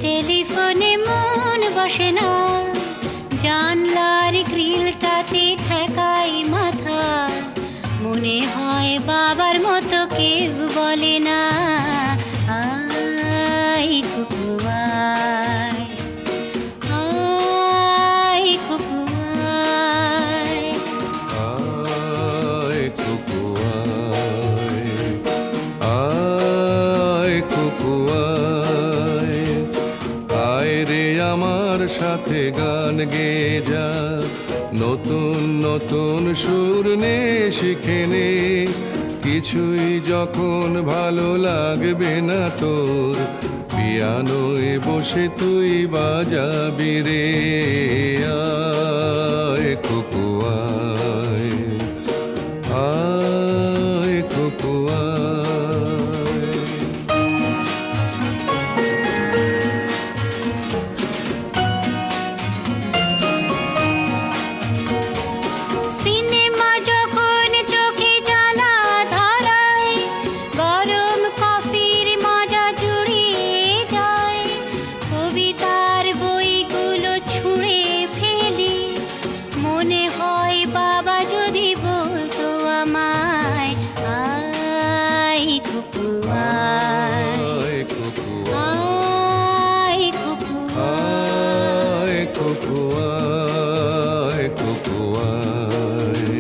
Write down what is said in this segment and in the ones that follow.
টেলিফোনে মন বসে না, জানলার গ্রিলটাতে ঠেকাই মাথা, মনে হয় বাবার মতো কেউ বলে না, আয় কুকু আয়, আয় কুকু আয়, আয় কুকু আয়, আয় কুকু আয়, আয় রে আমার সাথে গান গেয়ে যা, নতুন নতুন সুর নে শিখে নে, কিছুই যখন ভালো লাগবে না তোর, পিয়ানোয় বসে তুই বাজাবি রে, আয় কুকু আয়, আয় কুকু আয়। সিনেমা যখন চোখে জ্বালা ধরায়, গরম কফির মজা জুড়িয়ে যায়, কবিতার বইগুলো ছুঁড়ে ফেলি, মনে হয় বাবা যদি বলতো আমায়, আয় কুকু আয়, আয় কুকু আয় কুকু আয়, কুকু আয়, কুকু আয়,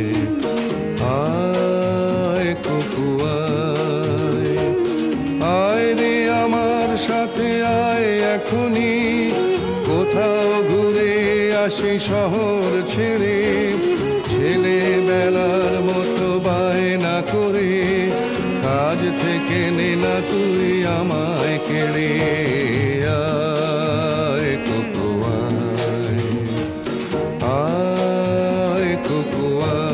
আয় কুকু আয়, আয় রে আমার সাথে আয় এখনি, কোথাও ঘুরে আসি শহর ছেড়ে, ছেলেবেলার মতো বায়না করে, কাজ থেকে নে না তুই আমায় কেড়ে, আয় কুকু আয়, আয় কুকু আয়।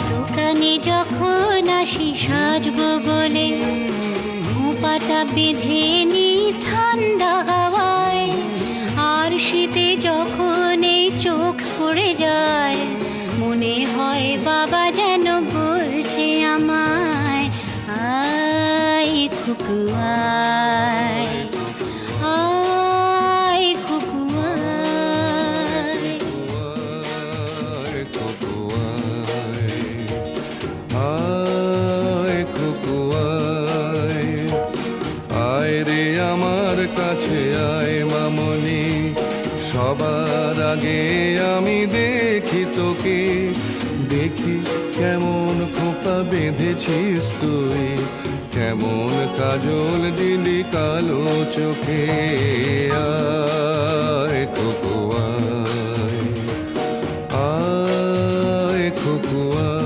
দোকানে যখন আসি সাজবো বলে, খোঁপাটা বেঁধে নি ঠান্ডা হাওয়ায়, আর শীতে যখন এই চোখ পড়ে যায়, মনে হয় বাবা যেন বলছে আমায়, আয় কুকু আয়, আয় কুকু আয়, আয় কুকু আয়, আয় কুকু আয়, আয় রে আমার কাছে আয় মামনি, সবার আগে আমি দেখি তোকে, দেখি কেমন খোপা বেঁধেছিস তুই, কেমন কাজল দিলি কালো চোখে, আয় কুকু আয়, আয় কুকু আয়।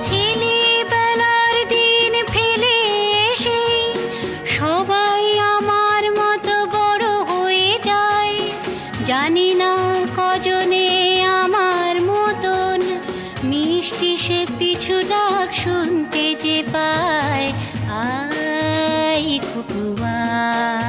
ছেলেবেলার দিন ফেলে এসে সবাই আমার মতো বড় হয়ে যায়, জানি না কজনে আমার মতন মিষ্টি সে পিছু ডাক শুনতে যে পায়, আয় কুকু আয়।